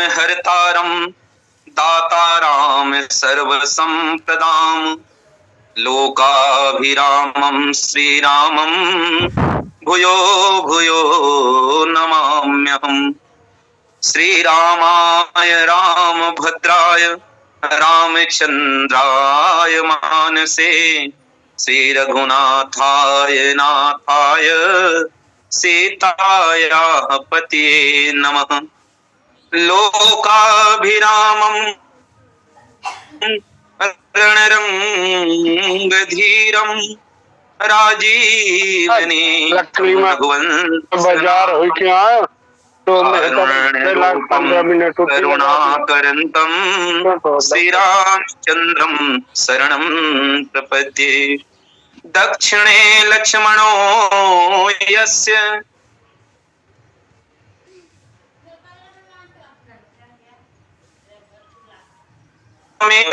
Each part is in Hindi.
हरतारं दातारां सर्वसम्पदां लोकाभिरामं श्रीरामं भूयो भूयो नमाम्यहम्। श्रीरामाय रामभद्राय रामचन्द्राय मानसे श्रीरघुनाथाय नाथाय सीतायाः पतये नमः। लोकाभिरामं रणरंगधीरं राजीवनेत्रं बाजार हो क्या तो करुणाकरन्तं श्रीरामचन्द्रं शरणं प्रपद्ये। दक्षिणे लक्ष्मणो यस्य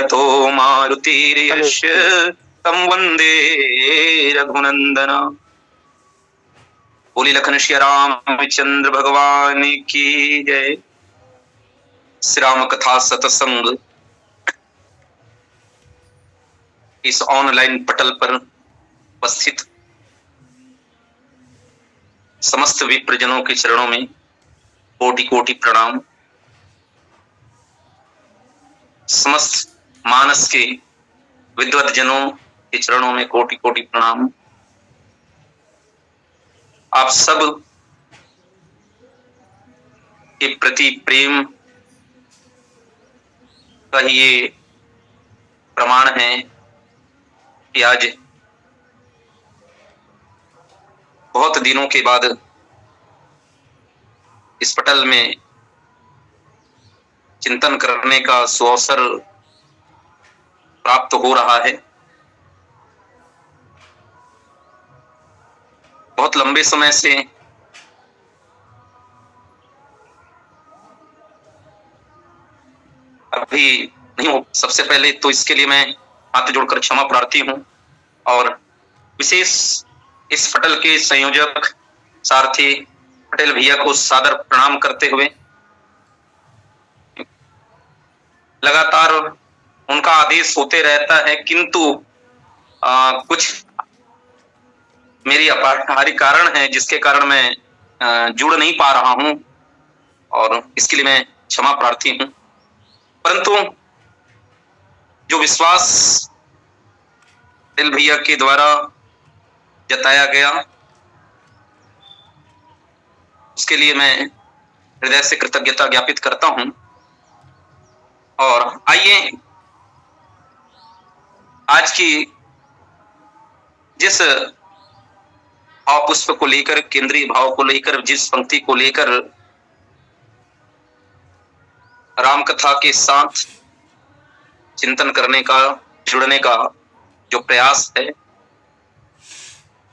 तो मारुतिर्यस्य तं वन्दे रघुनन्दन। बोली लखन श्री रामचंद्र भगवान की जय। श्री राम कथा सत्संग इस ऑनलाइन पटल पर उपस्थित समस्त विप्रजनों के चरणों में कोटि कोटि प्रणाम। समस्त मानस के विद्वत जनों के चरणों में कोटि कोटि प्रणाम। आप सब के प्रति प्रेम का ये प्रमाण है कि आज बहुत दिनों के बाद इस पटल में चिंतन करने का सुअवसर प्राप्त हो रहा है। बहुत लंबे समय से अभी नहीं हो। सबसे पहले तो इसके लिए मैं हाथ जोड़कर क्षमा प्रार्थी हूं और विशेष इस पटल के संयोजक सारथी पटेल भैया को सादर प्रणाम करते हुए लगातार उनका आदेश होते रहता है, किंतु कुछ मेरी अपरिहार्य कारण है जिसके कारण मैं जुड़ नहीं पा रहा हूं और इसके लिए मैं क्षमा प्रार्थी हूं। परंतु जो विश्वास पटेल भैया के द्वारा जताया गया उसके लिए मैं हृदय से कृतज्ञता ज्ञापित करता हूं। और आइए आज की जिस भाव पुष्प को लेकर, केंद्रीय भाव को लेकर, जिस पंक्ति को लेकर राम कथा के साथ चिंतन करने का, जुड़ने का जो प्रयास है,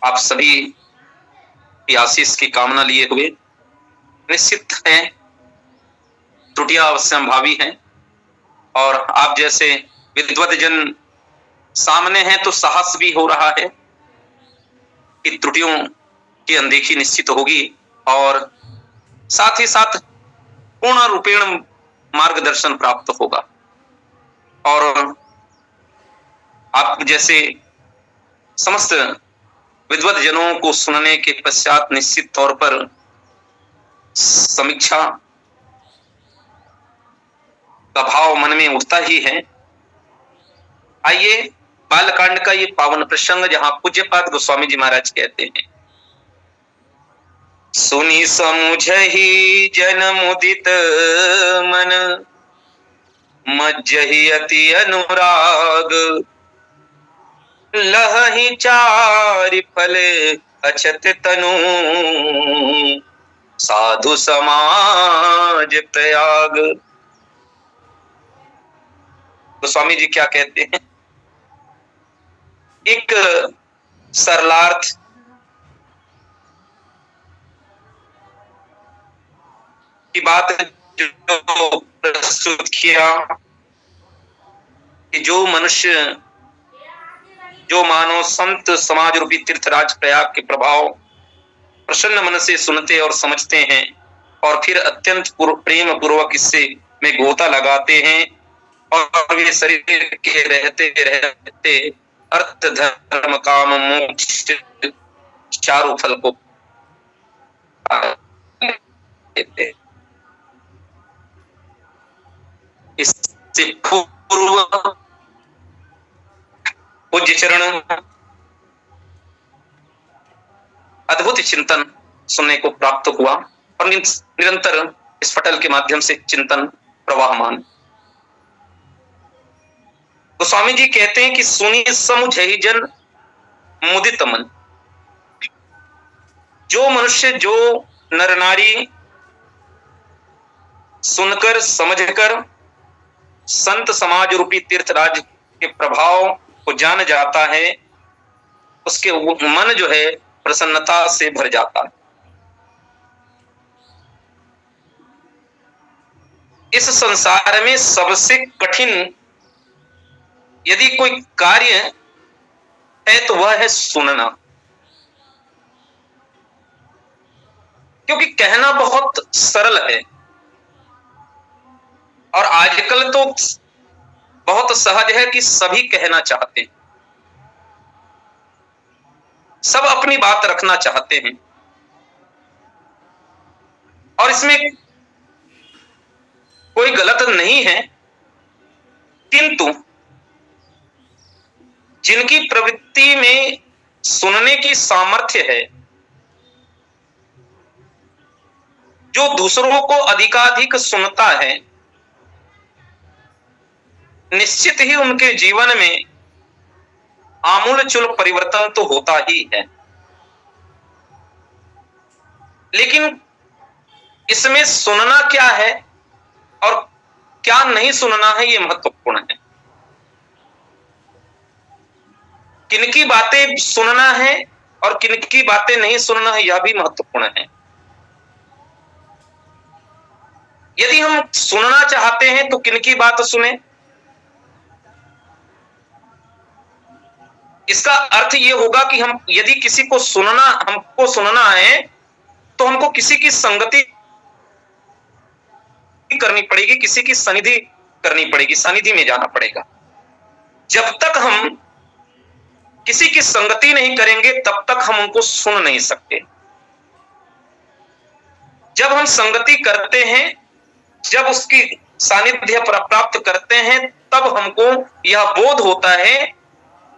आप सभी की आशीष की कामना लिए हुए निश्चित है त्रुटियां अवश्यंभावी हैं और आप जैसे विद्वत जन सामने हैं तो साहस भी हो रहा है कि त्रुटियों की अनदेखी निश्चित होगी और साथ ही साथ पूर्ण रूपेण मार्गदर्शन प्राप्त होगा। और आप जैसे समस्त विद्वत जनों को सुनने के पश्चात निश्चित तौर पर समीक्षा का भाव मन में उठता ही है। आइए बालकांड का ये पावन प्रसंग जहां पूज्यपाद गोस्वामी जी महाराज कहते हैं, सुनी समुझहि जन मुदित मन मज्जहि अति अनुराग लहहि चारि फले अछत तनु साधु समाज प्रयाग। गोस्वामी जी क्या कहते हैं, एक सरलार्थ की बात जो प्रस्तुत किया कि जो मनुष्य, जो मानव संत समाज रूपी तीर्थराज प्रयाग के प्रभाव प्रसन्न मन से सुनते और समझते हैं और फिर अत्यंत प्रेम पूर्वक इससे में गोता लगाते हैं और वे शरीर के रहते रहते अर्थ धर्म काम मोक्ष चारों फल को लेते हैं। इससे पूर्व पूज्य चरण अद्भुत चिंतन सुनने को प्राप्त हुआ और निरंतर इस पटल के माध्यम से चिंतन प्रवाहमान। तो स्वामी जी कहते हैं कि सुनी समुझहि जन मुदित मन। जो मनुष्य, जो नर नारी सुनकर समझकर संत समाज रूपी तीर्थराज के प्रभाव को जान जाता है, उसके मन जो है प्रसन्नता से भर जाता है। इस संसार में सबसे कठिन यदि कोई कार्य है तो वह है सुनना, क्योंकि कहना बहुत सरल है और आजकल तो बहुत सहज है कि सभी कहना चाहते हैं, सब अपनी बात रखना चाहते हैं और इसमें कोई गलत नहीं है, किंतु जिनकी प्रवृत्ति में सुनने की सामर्थ्य है, जो दूसरों को अधिकाधिक सुनता है, निश्चित ही उनके जीवन में आमूलचूल परिवर्तन तो होता ही है। लेकिन इसमें सुनना क्या है और क्या नहीं सुनना है, यह महत्वपूर्ण है। किनकी बातें सुनना है और किनकी बातें नहीं सुनना है, यह भी महत्वपूर्ण है। यदि हम सुनना चाहते हैं तो किनकी बात सुने? इसका अर्थ यह होगा कि हम यदि किसी को हमको सुनना है तो हमको किसी की संगति करनी पड़ेगी, किसी की सनिधि करनी पड़ेगी, सानिध्य में जाना पड़ेगा। जब तक हम किसी की संगति नहीं करेंगे तब तक हम उनको सुन नहीं सकते। जब हम संगति करते हैं, जब उसकी सानिध्य प्राप्त करते हैं, तब हमको यह बोध होता है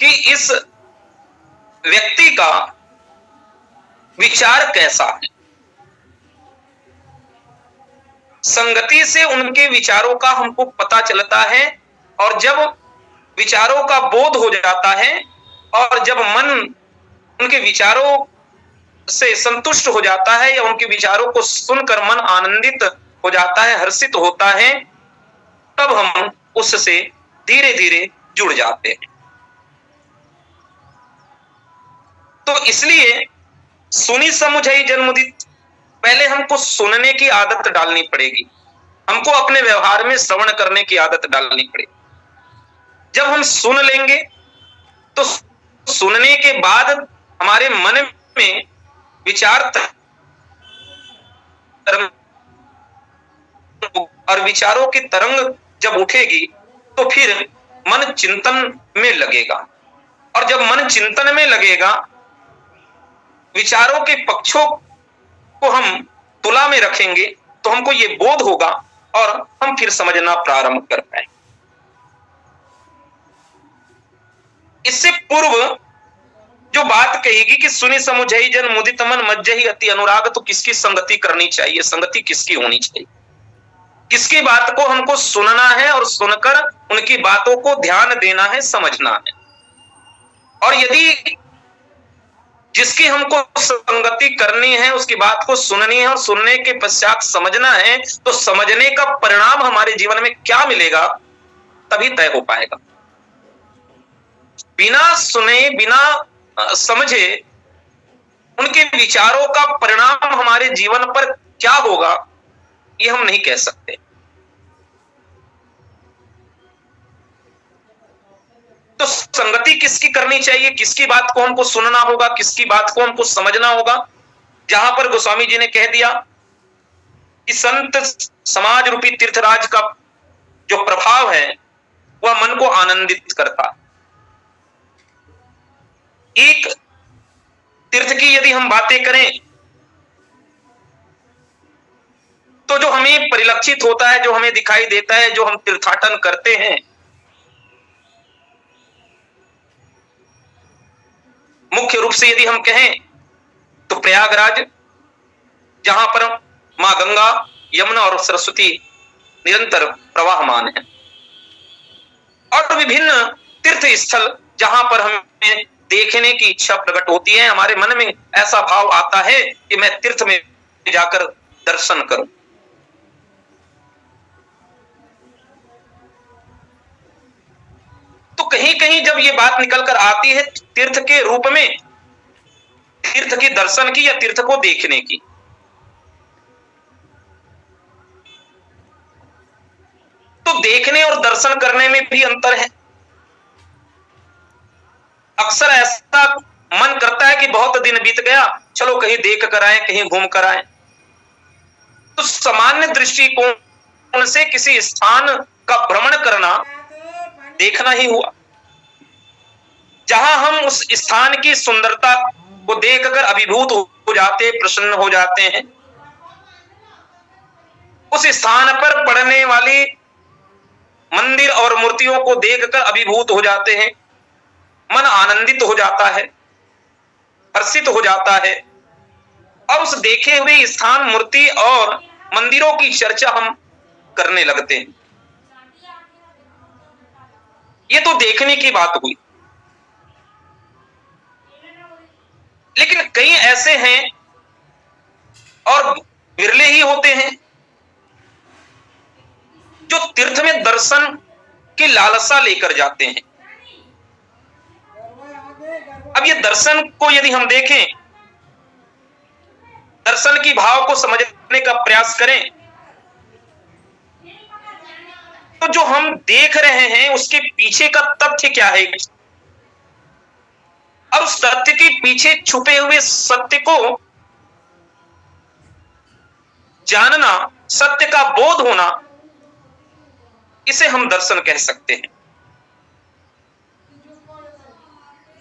कि इस व्यक्ति का विचार कैसा है। संगति से उनके विचारों का हमको पता चलता है और जब विचारों का बोध हो जाता है और जब मन उनके विचारों से संतुष्ट हो जाता है या उनके विचारों को सुनकर मन आनंदित हो जाता है, हर्षित होता है, तब हम उससे धीरे धीरे जुड़ जाते हैं। तो इसलिए सुनी समुझई जन मुदित, पहले हमको सुनने की आदत डालनी पड़ेगी, हमको अपने व्यवहार में श्रवण करने की आदत डालनी पड़ेगी। जब हम सुन लेंगे तो सुनने के बाद हमारे मन में विचार और विचारों की तरंग जब उठेगी तो फिर मन चिंतन में लगेगा और जब मन चिंतन में लगेगा, विचारों के पक्षों को हम तुला में रखेंगे तो हमको ये बोध होगा और हम फिर समझना प्रारंभ कर पाएंगे। इससे पूर्व जो बात कहेगी कि सुनी समुझई जन मुदित मन मज्जहि अति अनुराग, तो किसकी संगति करनी चाहिए, संगति किसकी होनी चाहिए, किसकी बात को हमको सुनना है और सुनकर उनकी बातों को ध्यान देना है, समझना है। और यदि जिसकी हमको संगति करनी है, उसकी बात को सुननी है और सुनने के पश्चात समझना है, तो समझने का परिणाम हमारे जीवन में क्या मिलेगा तभी तय हो पाएगा। बिना सुने, बिना समझे उनके विचारों का परिणाम हमारे जीवन पर क्या होगा, ये हम नहीं कह सकते। तो संगति किसकी करनी चाहिए, किसकी बात को हमको सुनना होगा, किसकी बात को हमको समझना होगा। जहां पर गोस्वामी जी ने कह दिया कि संत समाज रूपी तीर्थराज का जो प्रभाव है वह मन को आनंदित करता है। एक तीर्थ की यदि हम बातें करें तो जो हमें परिलक्षित होता है, जो हमें दिखाई देता है, जो हम तीर्थाटन करते हैं, मुख्य रूप से यदि हम कहें तो प्रयागराज, जहां पर मां गंगा, यमुना और सरस्वती निरंतर प्रवाहमान है, और विभिन्न तीर्थ स्थल जहां पर हमें देखने की इच्छा प्रकट होती है, हमारे मन में ऐसा भाव आता है कि मैं तीर्थ में जाकर दर्शन करूं। तो कहीं कहीं जब ये बात निकल कर आती है तीर्थ के रूप में, तीर्थ के दर्शन की या तीर्थ को देखने की, तो देखने और दर्शन करने में भी अंतर है। अक्सर ऐसा मन करता है कि बहुत दिन बीत गया, चलो कहीं देख कर आए, कहीं घूम कर आए। तो सामान्य दृष्टिकोण से किसी स्थान का भ्रमण करना देखना ही हुआ, जहां हम उस स्थान की सुंदरता को देखकर अभिभूत हो जाते, प्रसन्न हो जाते हैं। उस स्थान पर पड़ने वाली मंदिर और मूर्तियों को देखकर अभिभूत हो जाते हैं, मन आनंदित हो जाता है, हर्षित हो जाता है, और उस देखे हुए स्थान, मूर्ति और मंदिरों की चर्चा हम करने लगते हैं। ये तो देखने की बात हुई। लेकिन कई ऐसे हैं, और विरले ही होते हैं, जो तीर्थ में दर्शन की लालसा लेकर जाते हैं। अब ये दर्शन को यदि हम देखें, दर्शन की भाव को समझने का प्रयास करें, तो जो हम देख रहे हैं उसके पीछे का तथ्य क्या है, और उस तथ्य के पीछे छुपे हुए सत्य को जानना, सत्य का बोध होना, इसे हम दर्शन कह सकते हैं।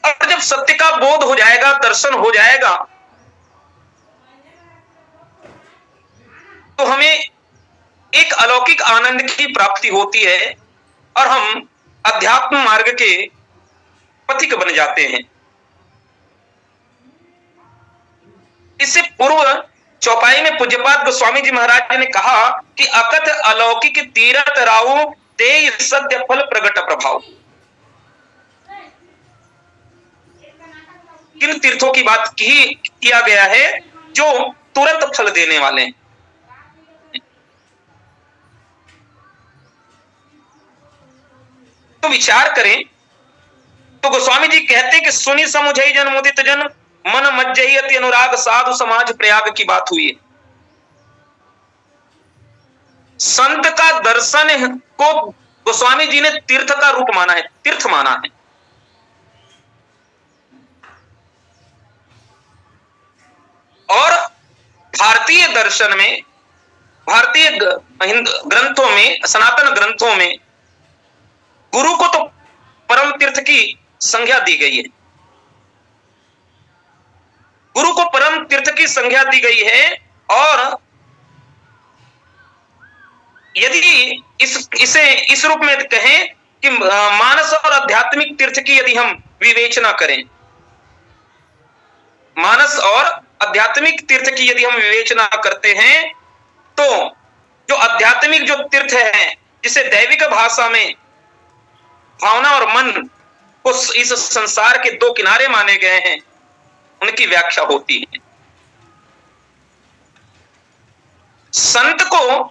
और जब सत्य का बोध हो जाएगा, दर्शन हो जाएगा, तो हमें एक अलौकिक आनंद की प्राप्ति होती है और हम अध्यात्म मार्ग के पथिक बन जाते हैं। इससे पूर्व चौपाई में पूज्यपाद गोस्वामी जी महाराज ने कहा कि अकथ अलौकिक तीरथ राहु ते सत्य फल प्रगट प्रभाव। किन तीर्थों की बात किया गया है जो तुरंत फल देने वाले हैं। तो विचार करें तो गोस्वामी जी कहते हैं कि सुनी समुझई जन मुदित जन मन मज्जई अति अनुराग साधु समाज प्रयाग की बात हुई है। संत का दर्शन को गोस्वामी जी ने तीर्थ का रूप माना है, तीर्थ माना है। और भारतीय दर्शन में, भारतीय ग्रंथों में, सनातन ग्रंथों में गुरु को तो परम तीर्थ की संज्ञा दी गई है। गुरु को परम तीर्थ की संज्ञा दी गई है, और यदि इसे इस रूप में कहें कि मानस और आध्यात्मिक तीर्थ की यदि हम विवेचना करें, मानस और आध्यात्मिक तीर्थ की यदि हम विवेचना करते हैं, तो जो आध्यात्मिक जो तीर्थ है, जिसे दैविक भाषा में भावना और मन को इस संसार के दो किनारे माने गए हैं, उनकी व्याख्या होती है। संत को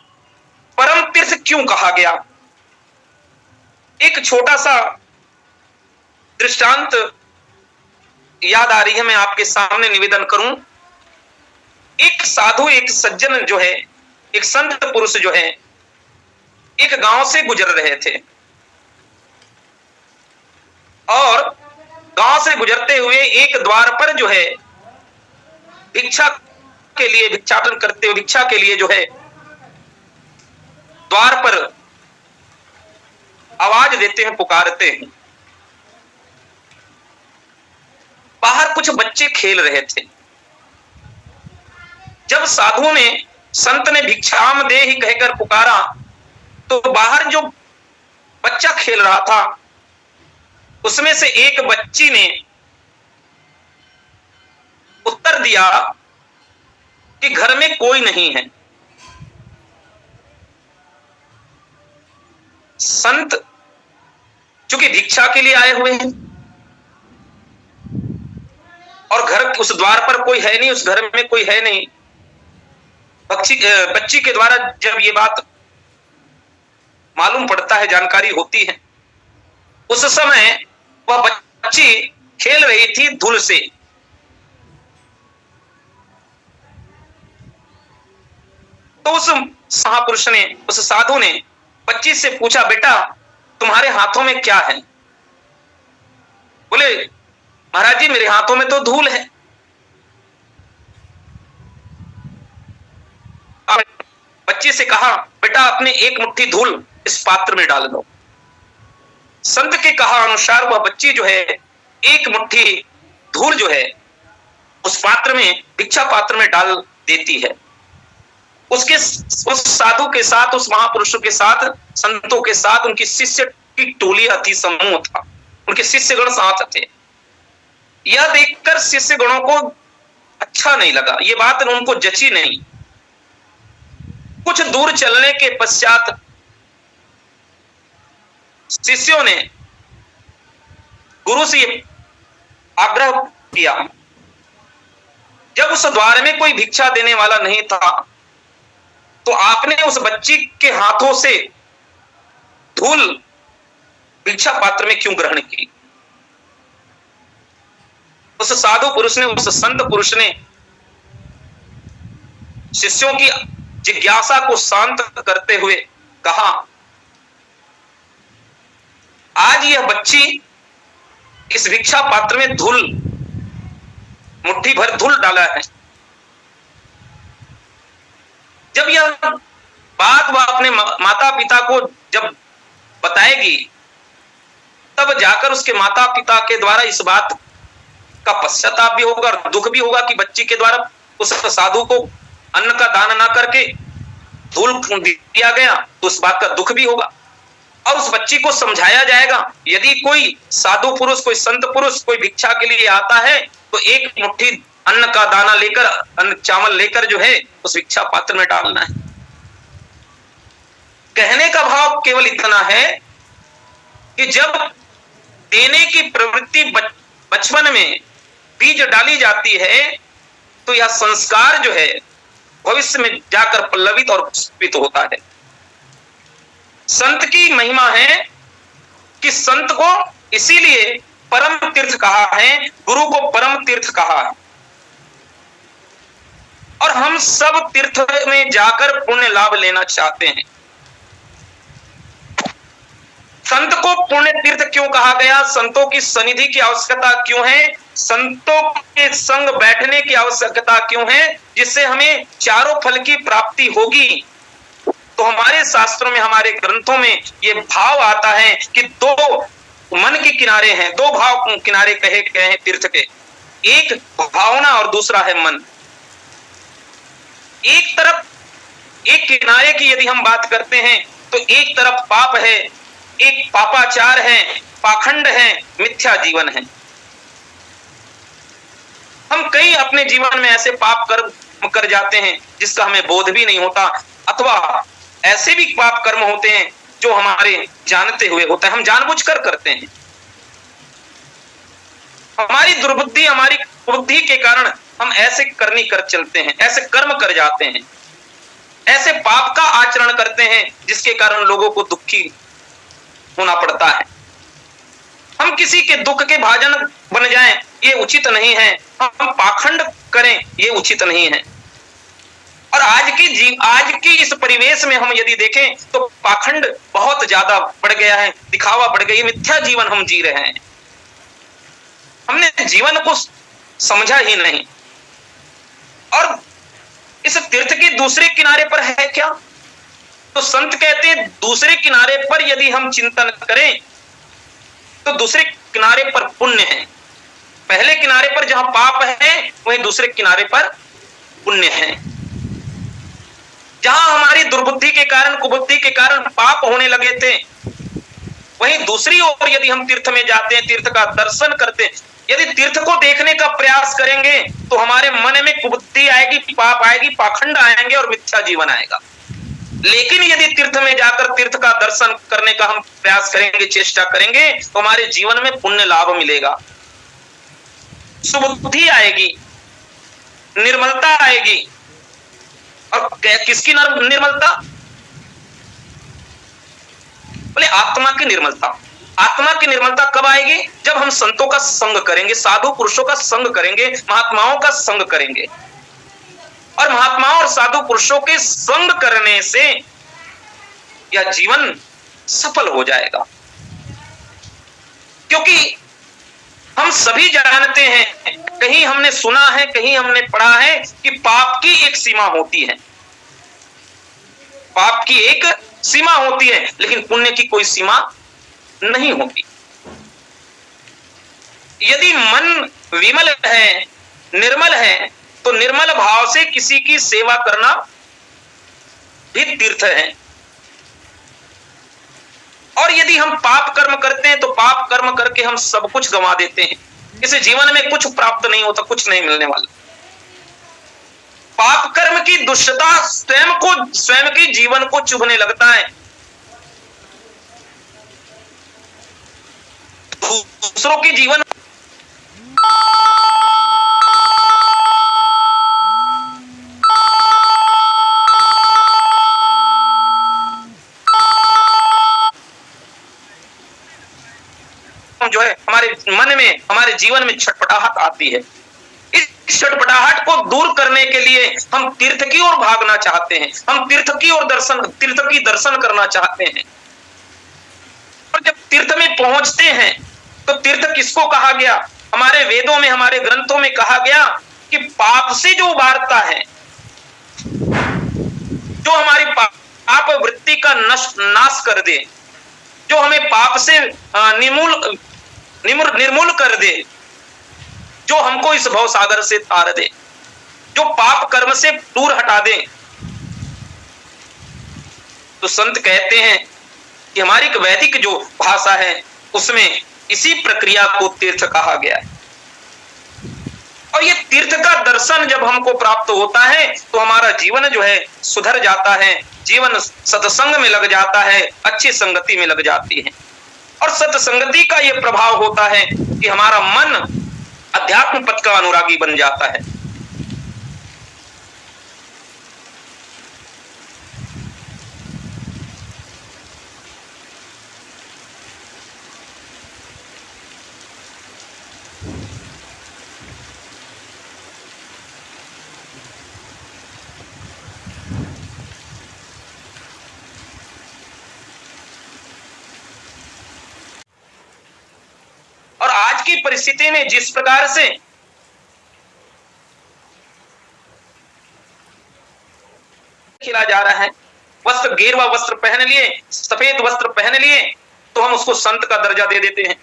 परम तीर्थ क्यों कहा गया? एक छोटा सा दृष्टांत याद आ रही है, मैं आपके सामने निवेदन करूं। एक साधु, एक सज्जन जो है, एक संत पुरुष जो है, एक गांव से गुजर रहे थे, और गांव से गुजरते हुए एक द्वार पर जो है भिक्षा के लिए, भिक्षाटन करते हुए भिक्षा के लिए जो है द्वार पर आवाज देते हैं, पुकारते हैं। बाहर कुछ बच्चे खेल रहे थे। जब साधु ने, संत ने भिक्षाम देहि कहकर पुकारा, तो बाहर जो बच्चा खेल रहा था उसमें से एक बच्ची ने उत्तर दिया कि घर में कोई नहीं है। संत चूंकि भिक्षा के लिए आए हुए हैं और घर, उस द्वार पर कोई है नहीं, उस घर में कोई है नहीं, बच्ची के द्वारा जब ये बात मालूम पड़ता है, जानकारी होती है, उस समय वह बच्ची खेल रही थी धूल से। तो उस महापुरुष ने, उस साधु ने बच्ची से पूछा, बेटा तुम्हारे हाथों में क्या है? बोले, महाराज जी मेरे हाथों में तो धूल है। बच्ची से कहा, बेटा अपने एक मुट्ठी धूल इस पात्र में डाल दो। संत के कहा अनुसार वह बच्ची जो है एक मुट्ठी धूल जो है उस पात्र में, भिक्षा पात्र में डाल देती है। उसके, उस साधु के साथ, उस महापुरुष के साथ, संतों के साथ उनकी शिष्य की टोली थी, समूह था, उनके शिष्यगण साथ थे। यह देखकर शिष्यगणों को अच्छा नहीं लगा, ये बात उनको जची नहीं। कुछ दूर चलने के पश्चात शिष्यों ने गुरु से आग्रह किया, जब उस द्वार में कोई भिक्षा देने वाला नहीं था तो आपने उस बच्ची के हाथों से धूल भिक्षा पात्र में क्यों ग्रहण की? उस साधु पुरुष ने, उस संत पुरुष ने शिष्यों की जिज्ञासा को शांत करते हुए कहा, आज यह बच्ची इस भिक्षा पात्र में धूल, मुट्ठी भर धूल डाला है। जब यह बात वह अपने माता पिता को जब बताएगी, तब जाकर उसके माता पिता के द्वारा इस बात का पश्चाताप भी होगा और दुख भी होगा कि बच्ची के द्वारा उस साधु को अन्न का दान ना करके धूल दिया गया, तो उस बात का दुख भी होगा। और उस बच्ची को समझाया जाएगा, यदि कोई साधु पुरुष, कोई संत पुरुष कोई भिक्षा के लिए आता है तो एक मुट्ठी अन्न का दाना लेकर, अन्न चावल लेकर जो है उस भिक्षा पात्र में डालना है। कहने का भाव केवल इतना है कि जब देने की प्रवृत्ति बचपन में बीज डाली जाती है तो यह संस्कार जो है भविष्य में जाकर पल्लवित और पुष्पित होता है। संत की महिमा है कि संत को इसीलिए परम तीर्थ कहा है, गुरु को परम तीर्थ कहा है। और हम सब तीर्थ में जाकर पुण्य लाभ लेना चाहते हैं। संत को पुण्य तीर्थ क्यों कहा गया? संतों की सनिधि की आवश्यकता क्यों है? संतों के संग बैठने की आवश्यकता क्यों है? जिससे हमें चारों फल की प्राप्ति होगी। तो हमारे शास्त्रों में, हमारे ग्रंथों में ये भाव आता है कि दो मन के किनारे हैं, दो भाव किनारे कहे गए हैं तीर्थ के, एक भावना और दूसरा है मन। एक तरफ, एक किनारे की यदि हम बात करते हैं तो एक तरफ पाप है, एक पापाचार है, पाखंड है, मिथ्या जीवन है। हम कई अपने जीवन में ऐसे पाप कर्म कर जाते हैं जिसका हमें बोध भी नहीं होता, अथवा ऐसे भी पाप कर्म होते हैं जो हमारे जानते हुए होता है, हम जानबूझकर करते हैं। हमारी दुर्बुद्धि, हमारी बुद्धि के कारण हम ऐसे करनी कर चलते हैं, ऐसे कर्म कर जाते हैं, ऐसे पाप का आचरण करते हैं जिसके कारण लोगों को दुखी होना पड़ता है। हम किसी के दुख के भाजन बन जाएं ये उचित नहीं है, हम पाखंड करें ये उचित नहीं है। और आज की इस परिवेश में हम यदि देखें तो पाखंड बहुत ज्यादा बढ़ गया है, दिखावा बढ़ गई, मिथ्या जीवन हम जी रहे हैं। हमने जीवन को समझा ही नहीं। और इस तीर्थ के दूसरे किनारे पर है क्या? तो संत कहते हैं दूसरे किनारे पर यदि हम चिंतन करें तो दूसरे किनारे पर पुण्य है। पहले किनारे पर जहां पाप है वहीं दूसरे किनारे पर पुण्य है। जहां हमारी दुर्बुद्धि के कारण, कुबुद्धि के कारण पाप होने लगे थे, वहीं दूसरी ओर यदि हम तीर्थ में जाते हैं, तीर्थ का दर्शन करते हैं, यदि तीर्थ को देखने का प्रयास करेंगे तो हमारे मन में कुबुद्धि आएगी, पाप आएगी, पाखंड आएंगे और मिथ्या जीवन आएगा। लेकिन यदि तीर्थ में जाकर तीर्थ का दर्शन करने का हम प्रयास करेंगे, चेष्टा करेंगे, तो हमारे जीवन में पुण्य लाभ मिलेगा, सुबुद्धि आएगी, निर्मलता आएगी। और किसकी निर्मलता? बोले आत्मा की निर्मलता। आत्मा की निर्मलता कब आएगी? जब हम संतों का संग करेंगे, साधु पुरुषों का संग करेंगे, महात्माओं का संग करेंगे। और महात्माओं और साधु पुरुषों के संग करने से यह जीवन सफल हो जाएगा। क्योंकि हम सभी जानते हैं, कहीं हमने सुना है, कहीं हमने पढ़ा है कि पाप की एक सीमा होती है, पाप की एक सीमा होती है, लेकिन पुण्य की कोई सीमा नहीं होती। यदि मन विमल है, निर्मल है, तो निर्मल भाव से किसी की सेवा करना भी तीर्थ है। और यदि हम पाप कर्म करते हैं तो पाप कर्म करके हम सब कुछ गंवा देते हैं। इसे जीवन में कुछ प्राप्त नहीं होता, कुछ नहीं मिलने वाला। पाप कर्म की दुष्टता स्वयं के जीवन को चुभने लगता है, दूसरों के जीवन जो है हमारे मन में, हमारे जीवन में छटपटाहट आती है। इस छटपटाहट को दूर करने के लिए हम तीर्थ की ओर भागना चाहते हैं, हम तीर्थ की दर्शन करना चाहते हैं। और जब तीर्थ में पहुंचते हैं तो तीर्थ किसको कहा गया? हमारे वेदों में, हमारे ग्रंथों में कहा गया कि पाप से जो उबारता है, जो हमारी पाप वृत्ति का नाश कर दे, जो हमें पाप से निर्मूल कर दे, जो हमको इस भव सागर से तार दे, जो पाप कर्म से दूर हटा दे, तो संत कहते हैं कि हमारी वैदिक जो भाषा है उसमें इसी प्रक्रिया को तीर्थ कहा गया है। और ये तीर्थ का दर्शन जब हमको प्राप्त होता है तो हमारा जीवन जो है सुधर जाता है, जीवन सत्संग में लग जाता है, अच्छी संगति में लग जाती है। और सत्संगति का ये प्रभाव होता है कि हमारा मन अध्यात्म पथ का अनुरागी बन जाता है। और आज की परिस्थिति में जिस प्रकार से खिला जा रहा है, वस्त्र गेरुआ वस्त्र पहन लिए, सफेद वस्त्र पहन लिए, तो हम उसको संत का दर्जा दे देते हैं।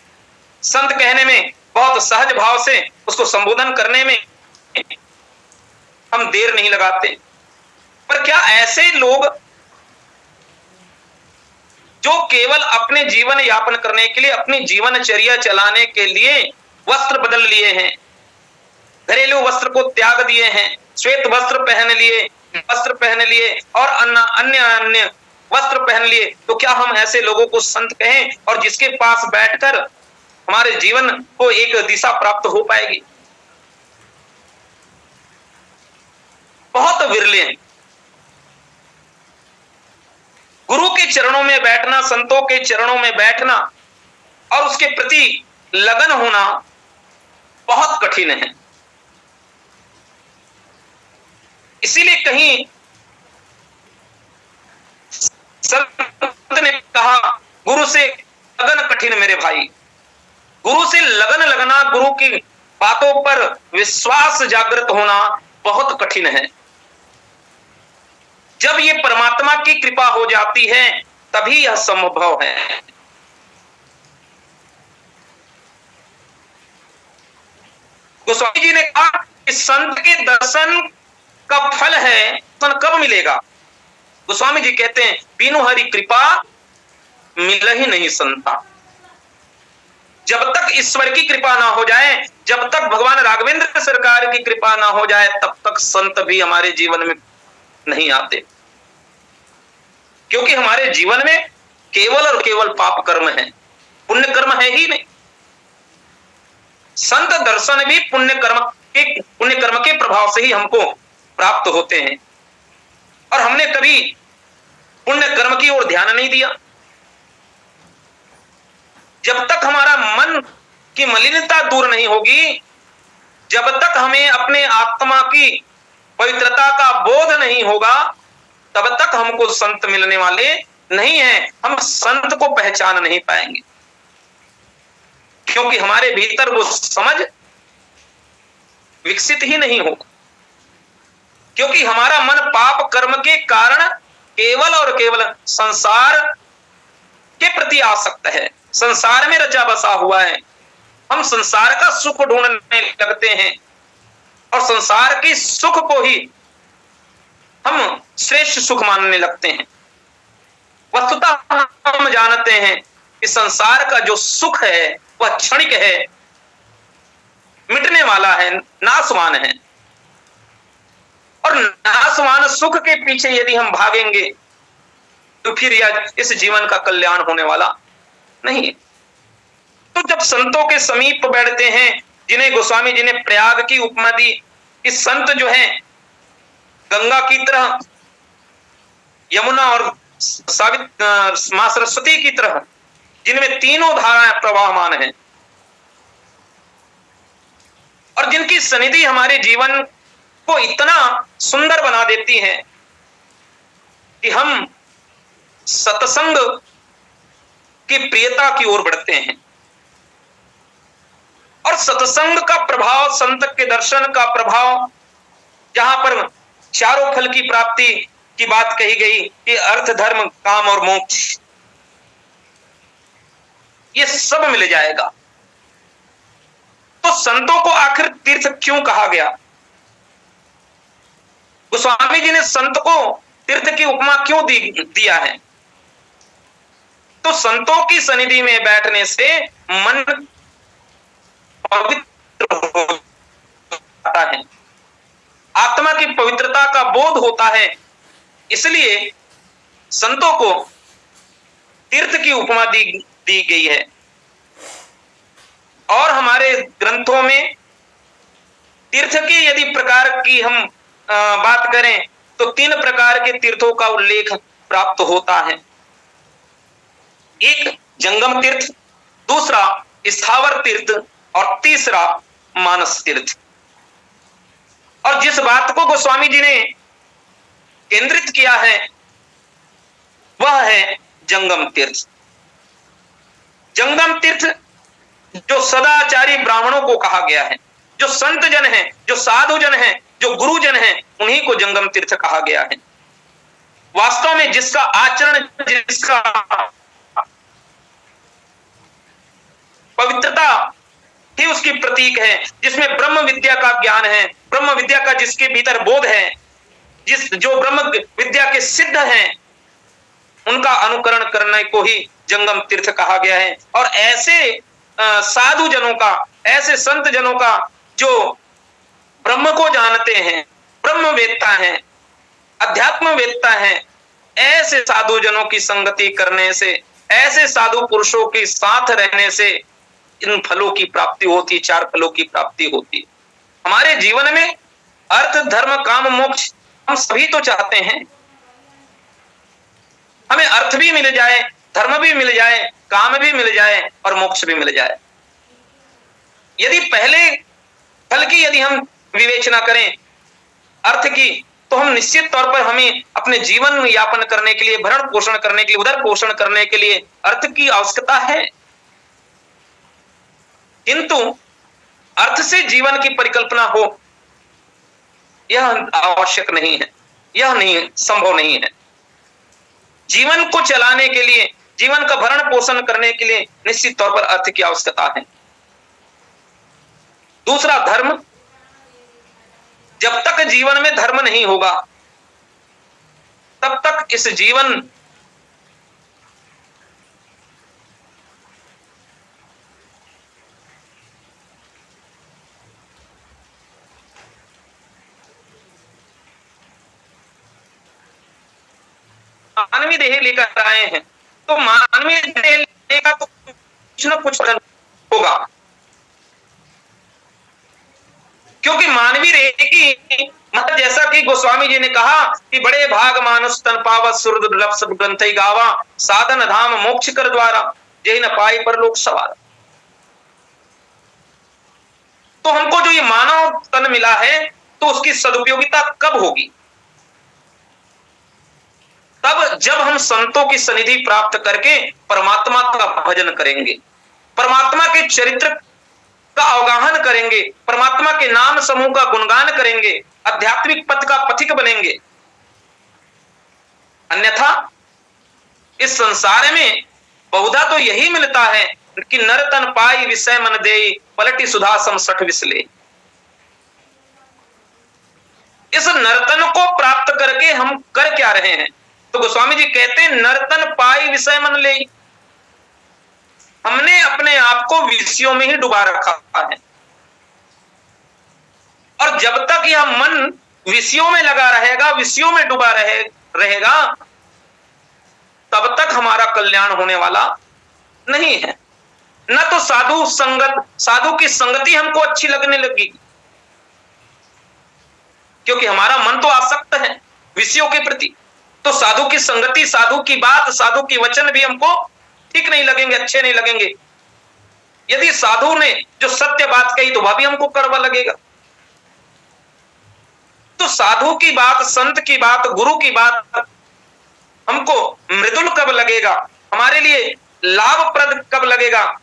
संत कहने में बहुत सहज भाव से उसको संबोधन करने में हम देर नहीं लगाते। पर क्या ऐसे लोग जो केवल अपने जीवन यापन करने के लिए, अपनी जीवनचर्या चलाने के लिए वस्त्र बदल लिए हैं, घरेलू वस्त्र को त्याग दिए हैं, श्वेत वस्त्र पहन लिए और अन्य वस्त्र पहन लिए, तो क्या हम ऐसे लोगों को संत कहें? और जिसके पास बैठकर हमारे जीवन को एक दिशा प्राप्त हो पाएगी? बहुत विरले हैं। गुरु के चरणों में बैठना, संतों के चरणों में बैठना और उसके प्रति लगन होना बहुत कठिन है। इसीलिए कहीं संत ने कहा, गुरु से लगन कठिन मेरे भाई। गुरु से लगन लगना, गुरु की बातों पर विश्वास जागृत होना बहुत कठिन है। जब ये परमात्मा की कृपा हो जाती है तभी यह संभव है। गोस्वामी जी ने कहा कि संत के दर्शन का फल है, कब मिलेगा? गोस्वामी जी कहते हैं बिनु हरि कृपा मिल ही नहीं संता। जब तक ईश्वर की कृपा ना हो जाए, जब तक भगवान राघवेंद्र सरकार की कृपा ना हो जाए, तब तक संत भी हमारे जीवन में नहीं आते, क्योंकि हमारे जीवन में केवल और केवल पाप कर्म है, पुण्य कर्म है ही नहीं। संत दर्शन भी पुण्य कर्म के प्रभाव से ही हमको प्राप्त होते हैं, और हमने कभी पुण्य कर्म की ओर ध्यान नहीं दिया। जब तक हमारा मन की मलिनता दूर नहीं होगी, जब तक हमें अपने आत्मा की पवित्रता का बोध नहीं होगा, तब तक हमको संत मिलने वाले नहीं हैं। हम संत को पहचान नहीं पाएंगे, क्योंकि हमारे भीतर वो समझ विकसित ही नहीं होगा, क्योंकि हमारा मन पाप कर्म के कारण केवल और केवल संसार के प्रति आसक्त है, संसार में रचा बसा हुआ है। हम संसार का सुख ढूंढने लगते हैं और संसार के सुख को ही हम श्रेष्ठ सुख मानने लगते हैं। वस्तुतः हम जानते हैं कि संसार का जो सुख है वह क्षणिक है, मिटने वाला है, नाशवान है, और नाशवान सुख के पीछे यदि हम भागेंगे तो फिर यह इस जीवन का कल्याण होने वाला नहीं है। तो जब संतों के समीप बैठते हैं, जिन्हें गोस्वामी जी ने प्रयाग की उपमा दी कि संत जो है गंगा की तरह, यमुना और मां सरस्वती की तरह, जिनमें तीनों धाराएं प्रवाहमान हैं, और जिनकी सनिधि हमारे जीवन को इतना सुंदर बना देती है कि हम सत्संग की प्रियता की ओर बढ़ते हैं। और सत्संग का प्रभाव, संत के दर्शन का प्रभाव, जहां पर चारों फल की प्राप्ति की बात कही गई कि अर्थ, धर्म, काम और मोक्ष, ये सब मिल जाएगा। तो संतों को आखिर तीर्थ क्यों कहा गया? गोस्वामी जी ने संत को तीर्थ की उपमा क्यों दिया है? तो संतों की सनिधि में बैठने से मन पवित्र हो जाता है, आत्मा की पवित्रता का बोध होता है। इसलिए संतों को तीर्थ की उपमा दी गई है। और हमारे ग्रंथों में तीर्थ की यदि प्रकार की हम बात करें तो 3 प्रकार के तीर्थों का उल्लेख प्राप्त होता है। एक जंगम तीर्थ, दूसरा स्थावर तीर्थ, और तीसरा मानस तीर्थ। और जिस बात को गोस्वामी जी ने केंद्रित किया है वह है जंगम तीर्थ। जंगम तीर्थ जो सदाचारी ब्राह्मणों को कहा गया है, जो संत जन हैं, जो साधु जन हैं, जो गुरुजन हैं, उन्हीं को जंगम तीर्थ कहा गया है। वास्तव में जिसका आचरण, जिसका पवित्रता ही उसकी प्रतीक है, जिसमें ब्रह्म विद्या का ज्ञान है, ब्रह्म विद्या का जिसके भीतर बोध है, जो ब्रह्म विद्या के सिद्ध हैं, उनका अनुकरण करने को ही जंगम तीर्थ कहा गया है। और ऐसे साधु जनों का, ऐसे संत जनों का जो ब्रह्म को जानते हैं, ब्रह्म वेत्ता हैं, अध्यात्म वेत्ता हैं, ऐसे साधु जनों की संगति करने से, ऐसे साधु पुरुषों के साथ रहने से इन फलों की प्राप्ति होती, 4 फलों की प्राप्ति होती। हमारे जीवन में अर्थ, धर्म, काम, मोक्ष हम सभी तो चाहते हैं। हमें अर्थ भी मिल जाए, धर्म भी मिल जाए, काम भी मिल जाए और मोक्ष भी मिल जाए। यदि पहले फल की यदि हम विवेचना करें, अर्थ की, तो हम निश्चित तौर पर हमें अपने जीवन यापन करने के लिए, भरण पोषण करने के लिए, उदर पोषण करने के लिए अर्थ की आवश्यकता है। किंतु अर्थ से जीवन की परिकल्पना हो, यह आवश्यक नहीं है। यह नहीं, संभव नहीं है। जीवन को चलाने के लिए, जीवन का भरण पोषण करने के लिए निश्चित तौर पर अर्थ की आवश्यकता है। दूसरा, धर्म। जब तक जीवन में धर्म नहीं होगा तब तक इस जीवन मानवीय देह लेकर आए हैं, तो मानवीय देह लेगा तो कुछ न कुछ होगा, क्योंकि मानवीय देह की मतलब जैसा कि गोस्वामी जी ने कहा कि बड़े भाग मानुष तन पावत सुर दुर्लभ सब ग्रंथई गावा, साधन धाम मोक्ष कर द्वारा, जय न पाई पर लोक सवार। तो हमको जो ये मानव तन मिला है तो उसकी सदुपयोगिता कब होगी? तब जब हम संतों की सनिधि प्राप्त करके परमात्मा का भजन करेंगे, परमात्मा के चरित्र का अवगाहन करेंगे, परमात्मा के नाम समूह का गुणगान करेंगे, आध्यात्मिक पथ का पथिक बनेंगे। अन्यथा इस संसार में बहुधा तो यही मिलता है कि नर तन पाई विषय मन देई, पलटी सुधा सम सठ विसले। इस नर्तन को प्राप्त करके हम कर क्या रहे हैं? तो गोस्वामी जी कहते हैं नर्तन पाई विषय मन ले, हमने अपने आप को विषयों में ही डुबा रखा है। और जब तक यह मन विषयों में लगा रहेगा, विषयों में डूबा रहेगा, तब तक हमारा कल्याण होने वाला नहीं है। न तो साधु की संगति हमको अच्छी लगने लगेगी, क्योंकि हमारा मन तो आसक्त है विषयों के प्रति। तो साधु की संगति, साधु की बात, साधु की वचन भी हमको ठीक नहीं लगेंगे, अच्छे नहीं लगेंगे। यदि साधु ने जो सत्य बात कही तो वह भी हमको कड़वा लगेगा। तो साधु की बात, संत की बात, गुरु की बात हमको मृदुल कब लगेगा, हमारे लिए लाभप्रद कब लगेगा?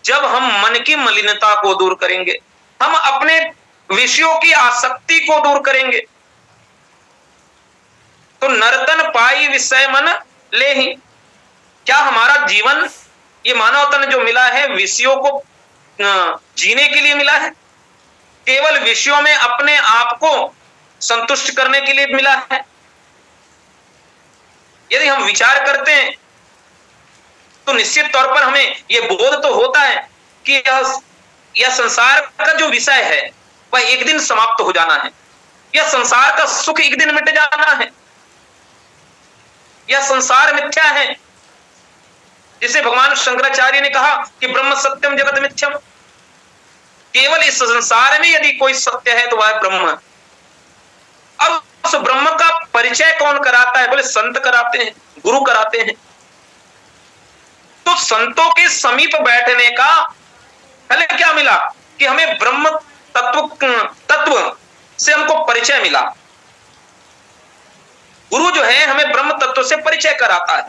जब हम मन की मलिनता को दूर करेंगे, हम अपने विषयों की आसक्ति को दूर करेंगे। तो नर्तन पाई विषय मन ले ही, क्या हमारा जीवन, ये मानव तन जो मिला है, विषयों को जीने के लिए मिला है? केवल विषयों में अपने आप को संतुष्ट करने के लिए मिला है? यदि हम विचार करते हैं तो निश्चित तौर पर हमें यह बोध तो होता है कि यह संसार का जो विषय है वह एक दिन समाप्त हो जाना है। यह संसार का सुख एक दिन मिट जाना है। यह संसार मिथ्या है। जिसे भगवान शंकराचार्य ने कहा कि ब्रह्म सत्यम जगत मिथ्यम, केवल इस संसार में यदि कोई सत्य है तो वह ब्रह्म है। और उस ब्रह्म का परिचय कौन कराता है? बोले संत कराते हैं, गुरु कराते हैं। तो संतों के समीप बैठने का पहले क्या मिला कि हमें ब्रह्म तत्व से हमको परिचय मिला। गुरु जो है हमें ब्रह्म तत्व से परिचय कराता है,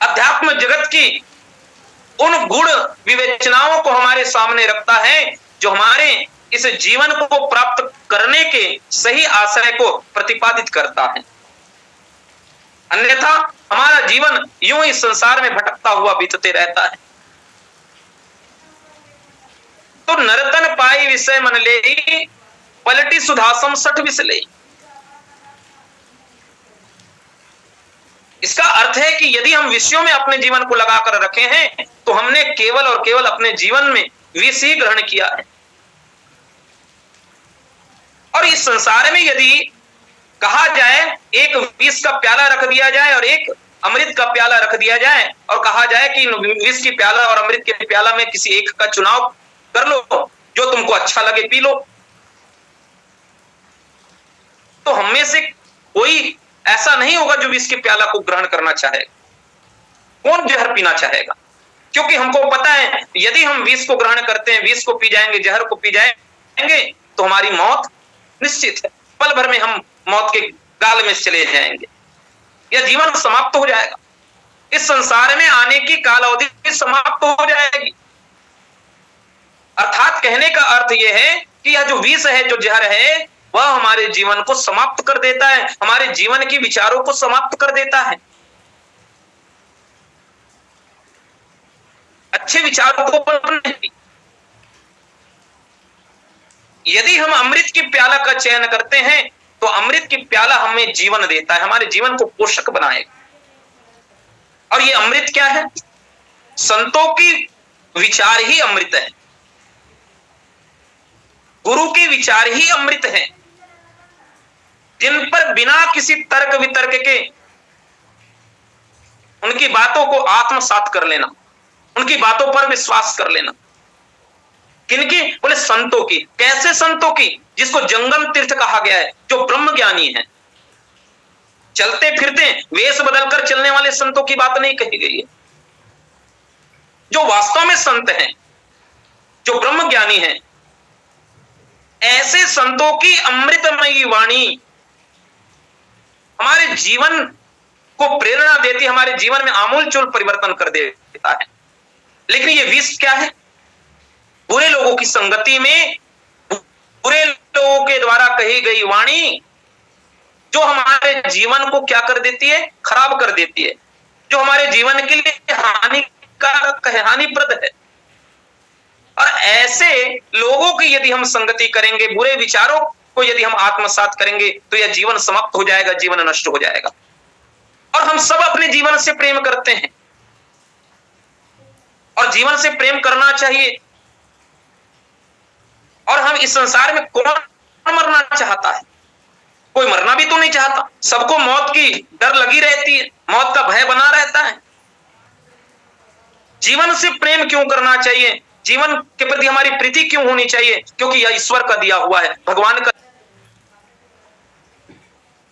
अध्यात्म जगत की उन गुण विवेचनाओं को हमारे सामने रखता है जो हमारे इस जीवन को प्राप्त करने के सही आशय को प्रतिपादित करता है। अन्यथा हमारा जीवन यूं ही संसार में भटकता हुआ बीतते रहता है। तो नर्तन पाई विषय मन ले, पलटी सुधासम सठ विसले। इसका अर्थ है कि यदि हम विषयों में अपने जीवन को लगाकर रखे हैं तो हमने केवल और केवल अपने जीवन में विष ही ग्रहण किया है। और इस संसार में यदि कहा जाए एक विष का प्याला रख दिया जाए और एक अमृत का प्याला रख दिया जाए और कहा जाए कि विष की प्याला और अमृत के प्याला में किसी एक का चुनाव कर लो, जो तुमको अच्छा लगे पी लो, तो हम में से कोई ऐसा नहीं होगा जो विष के प्याला को ग्रहण करना चाहेगा। कौन जहर पीना चाहेगा? क्योंकि हमको पता है यदि हम विष को ग्रहण करते हैं, विष को पी जाएंगे, जहर को पी जाएंगे तो हमारी मौत निश्चित है। पल भर में हम मौत के गाल में चले जाएंगे, यह जीवन समाप्त हो जाएगा। इस संसार में आने की काल अवधि समाप्त हो जाएगी। अर्थात कहने का अर्थ यह है कि यह जो विष है, जो जहर है, वह हमारे जीवन को समाप्त कर देता है, हमारे जीवन के विचारों को समाप्त कर देता है। अच्छे विचारों को अपने, यदि हम अमृत की प्याला का चयन करते हैं तो अमृत की प्याला हमें जीवन देता है, हमारे जीवन को पोषक बनाएगा। और ये अमृत क्या है? संतों की विचार ही अमृत है, गुरु के विचार ही अमृत है, जिन पर बिना किसी तर्क वितर्क के उनकी बातों को आत्मसात कर लेना, उनकी बातों पर विश्वास कर लेना। किनकी? बोले संतों की। कैसे संतों की? जिसको जंगम तीर्थ कहा गया है, जो ब्रह्म ज्ञानी है। चलते फिरते वेश बदलकर चलने वाले संतों की बात नहीं कही गई है। जो वास्तव में संत हैं, जो ब्रह्म ज्ञानी हैं, ऐसे संतों की अमृतमयी वाणी हमारे जीवन को प्रेरणा देती, हमारे जीवन में आमूलचूल परिवर्तन कर देता है। लेकिन ये विष क्या है? बुरे लोगों की संगति में बुरे लोगों के द्वारा कही गई वाणी जो हमारे जीवन को क्या कर देती है? खराब कर देती है, जो हमारे जीवन के लिए हानिकारक है, हानिप्रद है। और ऐसे लोगों की यदि हम संगति करेंगे, बुरे विचारों को यदि हम आत्मसात करेंगे, तो यह जीवन समाप्त हो जाएगा, जीवन नष्ट हो जाएगा। और हम सब अपने जीवन से प्रेम करते हैं, और जीवन से प्रेम करना चाहिए। और हम इस संसार में कौन मरना चाहता है? कोई मरना भी तो नहीं चाहता। सबको मौत की डर लगी रहती है, मौत का भय बना रहता है। जीवन से प्रेम क्यों करना चाहिए? जीवन के प्रति हमारी प्रीति क्यों होनी चाहिए? क्योंकि यह ईश्वर का दिया हुआ है, भगवान का